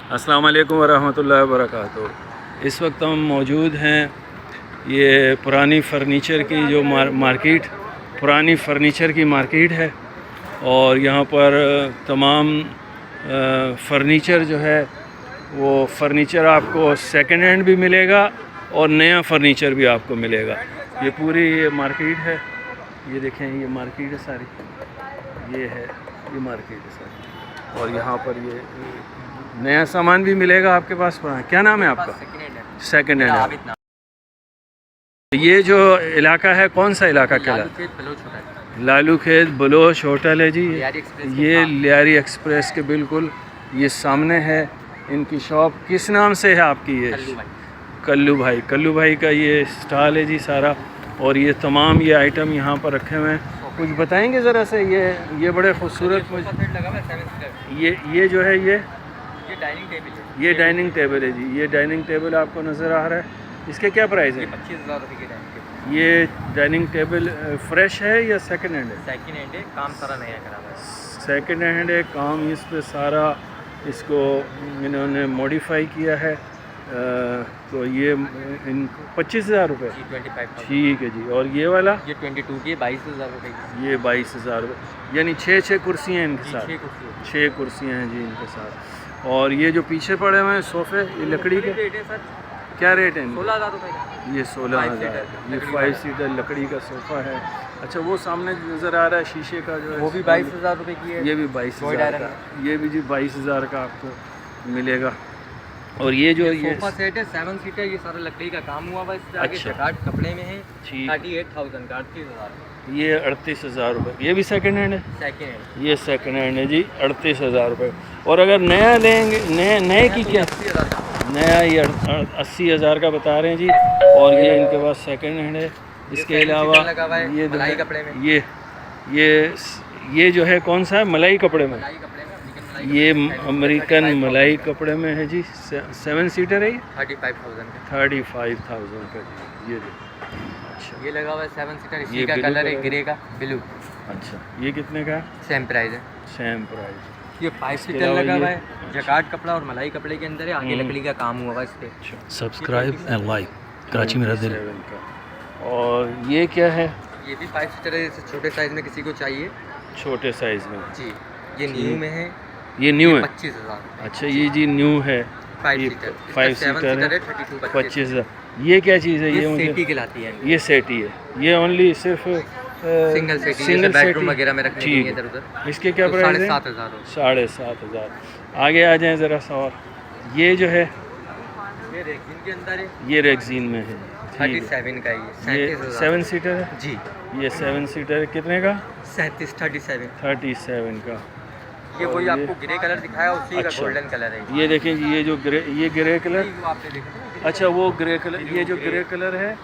अस्सलाम वालेकुम वरहमतुल्लाहि वबरकातुहू। इस वक्त हम मौजूद हैं ये पुरानी फ़र्नीचर की जो पुरानी फ़र्नीचर की मार्केट है और यहाँ पर तमाम फ़र्नीचर जो है वो फ़र्नीचर आपको सेकंड हैंड भी मिलेगा और नया फ़र्नीचर भी आपको मिलेगा। ये पूरी ये मार्केट है, ये देखें ये मार्केट है सारी, ये है ये मार्केट है सारी और यहाँ पर ये नया सामान भी मिलेगा आपके पास। क्या नाम है आपका? Second hand. ये जो इलाका है कौन सा इलाका कहलाता? लालू खेत बलोच होटल है जी। ये लियारी एक्सप्रेस के बिल्कुल ये सामने है इनकी शॉप। किस नाम से है आपकी? ये कल्लू भाई का ये स्टॉल है जी सारा। और ये तमाम ये आइटम यहाँ पर रखे हुए हैं। कुछ बताएंगे ज़रा से? ये बड़े खूबसूरत ये जो है ये डाइनिंग टेबल है। ये डाइनिंग टेबल है जी। ये डाइनिंग टेबल आपको नज़र आ रहा है। इसके क्या प्राइस है? 25,000 रुपये की डाइनिंग टेबल। ये डाइनिंग टेबल फ्रेश है या सेकंड हैंड है? सेकंड हैंड है, काम सारा नया करा हुआ है। सेकंड हैंड है, काम इस पे सारा इसको इन्होंने मॉडिफाई किया है। तो ये इनको 25,000 रुपये। ठीक है जी। और ये वाला? ये 22 की 22,000 रुपये की। ये 22,000 रुपये, यानी 6 कुर्सियाँ हैं इनके साथ। 6 कुर्सियाँ हैं जी इनके साथ। और ये जो पीछे पड़े हुए हैं सोफ़े, ये लकड़ी के क्या रेट है? 16,000 रुपये का। ये 16,000। ये 5 सीटर लकड़ी का सोफ़ा है। अच्छा, वो सामने नज़र आ रहा है शीशे का जो है, वो भी 22,000 रुपये की है। ये भी 22,000 का। ये भी जी 22,000 का आपको मिलेगा। और ये जो ये सोफ़ा सेट है 7 सीटर, ये सारा लकड़ी का काम हुआ हुआ है। इससे आगे जकार्ड कपड़े में है। 38,000 का, 38,000। ये 38,000 रुपये। ये भी सेकंड हैंड है? Second hand. ये सेकंड हैंड है जी, 38,000 रुपये। और अगर नया लेंगे, नए की क्या? नया ये 80,000 का बता रहे हैं जी। और ये इनके पास सेकंड हैंड है। इसके अलावा ये मलाई कपड़े में ये जो है कौन सा है? मलाई कपड़े में। ये अमेरिकन मलाई कपड़े में है जी। 7 सीटर है। 35,000 का। 35,000 का जी। ये अच्छा, ये लगा हुआ है 7 सीटर। इसी का कलर है ग्रे का, ब्लू। अच्छा, ये कितने का? सेम प्राइस है। Same price. ये 5 सीटर लगा हुआ है, जकार्ड कपड़ा और मलाई कपड़े के अंदर है। आगे लकड़ी का काम हुआ है इस पे। सब्सक्राइब एंड लाइक कराची मेरा दिल। और ये क्या है? ये भी 5 सीटर है, जैसे छोटे साइज़ में किसी को चाहिए। छोटे साइज़ में जी। ये न्यू में है। ये न्यू है? 25,000। अच्छा, ये जी न्यू है। 5 सीटर है, 25,000। ये क्या चीज़ है? ये सेटी कहलाती है। ये सेटी है। ये ओनली सिर्फ सिंगल सेटी, बेडरूम वगैरह में रखने के लिए इधर उधर। इसके क्या प्राइस है? 7,500। 7,500। आगे आ जाएं ज़रा सा। और ये जो है ये रेक्सीन के अंदर है। ये रेक्सीन में है। 37 का ये 7 सीटर है जी। ये 7 सीटर है। कितने का? 37 का। ये वही आपको ग्रे कलर दिखाया, उसी का गोल्डन कलर है। ये देखें जी, ये जो ग्रे कलर। अच्छा, वो ग्रे कलर, ये जो ग्रे कलर है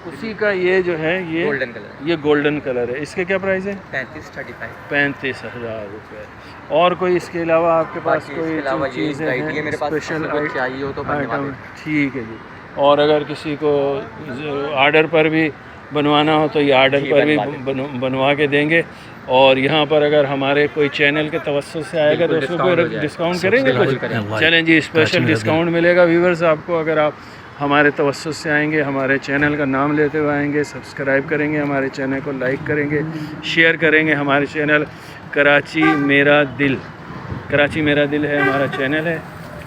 उसी का ये जो है ये गोल्डन कलर। ये गोल्डन कलर है। इसके क्या प्राइस है? 35,000 रुपये। और कोई इसके अलावा आपके पास कोई चीज़ है मेरे पास स्पेशल चाहिए हो तो आइटम? ठीक है जी। और अगर किसी को आर्डर पर भी बनवाना हो तो ये आर्डर पर भी बनवा के देंगे। और यहाँ पर अगर हमारे कोई चैनल के तवस्सुस से आएगा तो उसको कोई डिस्काउंट करेंगे कुछ? चलें जी, स्पेशल डिस्काउंट मिलेगा व्यूवर्स आपको। अगर आप हमारे तवस्सुस से आएंगे, हमारे चैनल का नाम लेते हुए आएंगे, सब्सक्राइब करेंगे, हमारे चैनल को लाइक करेंगे, शेयर करेंगे। हमारे चैनल कराची मेरा दिल है हमारा चैनल है।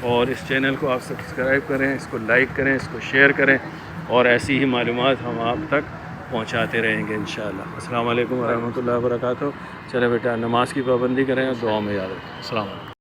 और इस चैनल को आप सब्सक्राइब करें, इसको लाइक करें, इसको शेयर करें और ऐसी ही मालूमात हम आप तक पहुंचाते रहेंगे इंशाअल्लाह। अस्सलाम वालेकुम वरहमतुल्लाहि वबरकातुहू। चले बेटा, नमाज की पाबंदी करें और दुआ में याद रखें। अस्सलाम वालेकुम।